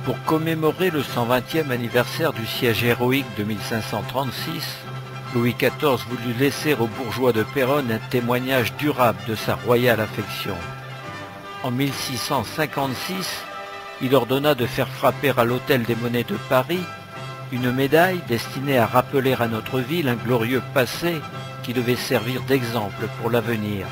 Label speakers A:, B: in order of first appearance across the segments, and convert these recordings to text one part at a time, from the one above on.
A: Pour commémorer le 120e anniversaire du siège héroïque de 1536, Louis XIV voulut laisser aux bourgeois de Péronne un témoignage durable de sa royale affection. En 1656, il ordonna de faire frapper à l'Hôtel des Monnaies de Paris une médaille destinée à rappeler à notre ville un glorieux passé qui devait servir d'exemple pour l'avenir.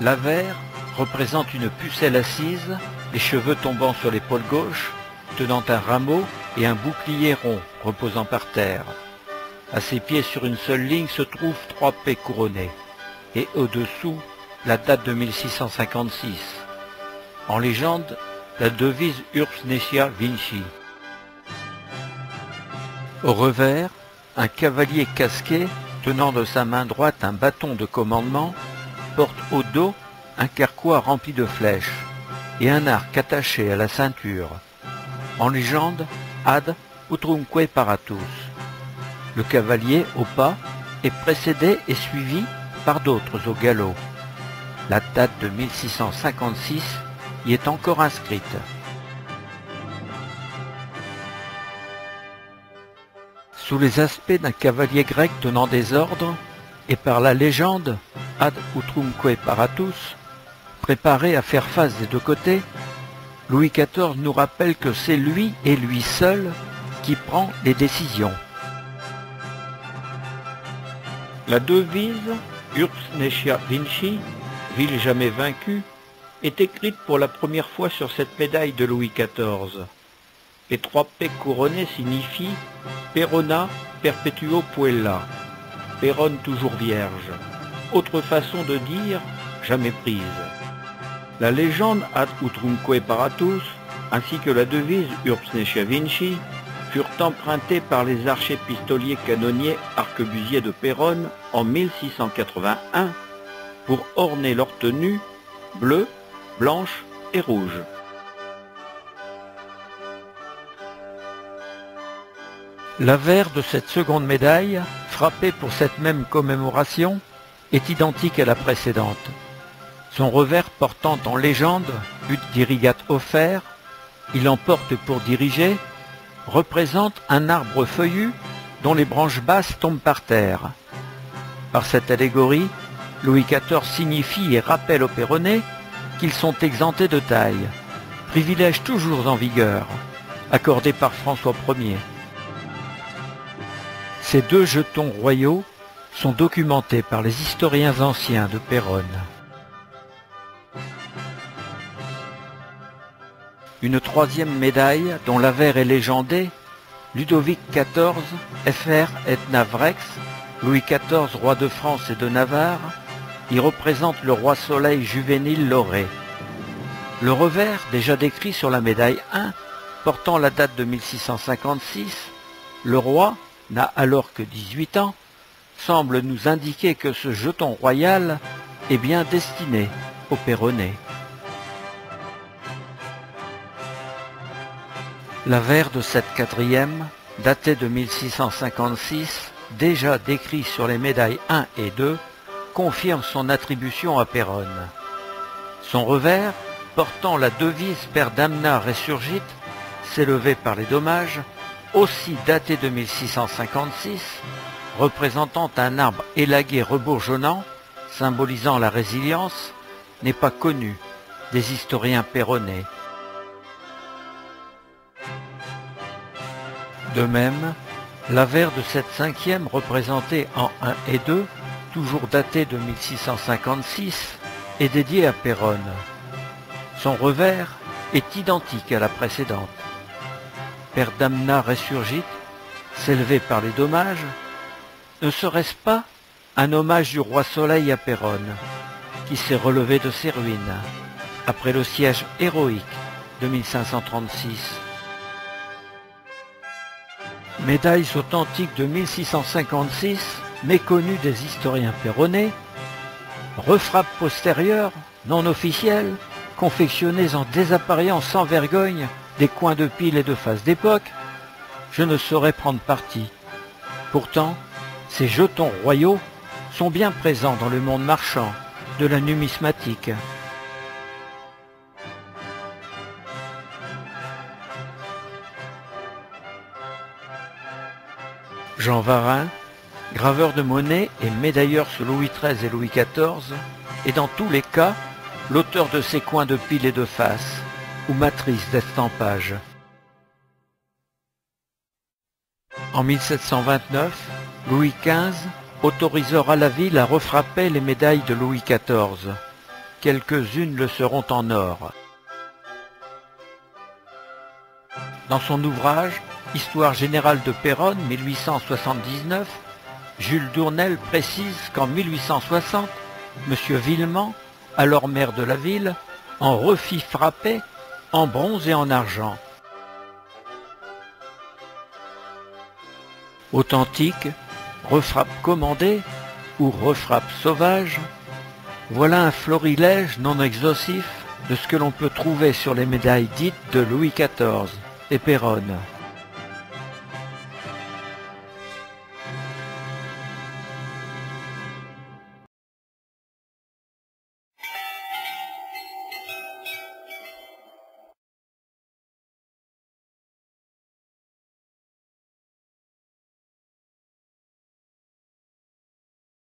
A: L'avers représente une pucelle assise, les cheveux tombant sur l'épaule gauche, tenant un rameau et un bouclier rond reposant par terre. À ses pieds, sur une seule ligne, se trouvent 3 P couronnés, et au-dessous, la date de 1656. En légende, la devise Urbs Necia Vinci. Au revers, un cavalier casqué, tenant de sa main droite un bâton de commandement, porte au dos un carquois rempli de flèches et un arc attaché à la ceinture. En légende, ad utrumque paratus. Le cavalier au pas est précédé et suivi par d'autres au galop. La date de 1656 y est encore inscrite. Sous les aspects d'un cavalier grec donnant des ordres, et par la légende ad utrumque paratus, préparé à faire face des deux côtés, Louis XIV nous rappelle que c'est lui et lui seul qui prend les décisions. La devise Urbs Necia Vinci, ville jamais vaincue, est écrite pour la première fois sur cette médaille de Louis XIV. Les 3 P couronnés signifient Perona perpetuo puella, Péronne toujours vierge. Autre façon de dire jamais prise. La légende ad utrumque paratus ainsi que la devise Urbs Necia Vinci furent empruntées par les archépistoliers canonniers arquebusiers de Péronne en 1681 pour orner leur tenue bleue, blanche et rouge. L'avers de cette seconde médaille, frappée pour cette même commémoration, est identique à la précédente. Son revers portant en légende ut dirigat offer, il emporte pour diriger, représente un arbre feuillu dont les branches basses tombent par terre. Par cette allégorie, Louis XIV signifie et rappelle aux Péronnais qu'ils sont exemptés de taille, privilège toujours en vigueur, accordé par François Ier. Ces 2 jetons royaux sont documentés par les historiens anciens de Péronne. Une 3e médaille, dont l'avers est légendé, Ludovic XIV, fr et navrex, Louis XIV, roi de France et de Navarre, y représente le roi Soleil juvénile lauré. Le revers, déjà décrit sur la médaille 1, portant la date de 1656, le roi n'a alors que 18 ans, semble nous indiquer que ce jeton royal est bien destiné aux Péronnais. L'avers de cette 4e, daté de 1656, déjà décrit sur les médailles 1 et 2, confirme son attribution à Péronne. Son revers, portant la devise Per damna resurgit, s'élevait par les dommages, aussi daté de 1656, représentant un arbre élagué rebourgeonnant, symbolisant la résilience, n'est pas connu des historiens péronnais. De même, l'avers de cette 5e représentée en 1 et 2, toujours daté de 1656, est dédié à Péronne. Son revers est identique à la précédente. Per damna resurgit, s'élever par les dommages, ne serait-ce pas un hommage du roi Soleil à Péronne, qui s'est relevé de ses ruines, après le siège héroïque de 1536. Médailles authentiques de 1656, méconnues des historiens péronnais, refrappes postérieures, non officielles, confectionnées en désappareillant sans vergogne des coins de pile et de face d'époque, je ne saurais prendre parti. Pourtant, ces jetons royaux sont bien présents dans le monde marchand de la numismatique. Jean Varin, graveur de monnaie et médailleur sous Louis XIII et Louis XIV, est dans tous les cas l'auteur de ces coins de pile et de face, ou matrices d'estampage. En 1729, Louis XV autorisera la ville à refrapper les médailles de Louis XIV. Quelques-unes le seront en or. Dans son ouvrage « Histoire générale de Péronne, 1879 », Jules Dournel précise qu'en 1860, M. Villemant, alors maire de la ville, en refit frapper en bronze et en argent. Authentique, refrappe commandée ou refrappe sauvage, voilà un florilège non exhaustif de ce que l'on peut trouver sur les médailles dites de Louis XIV et Péronne.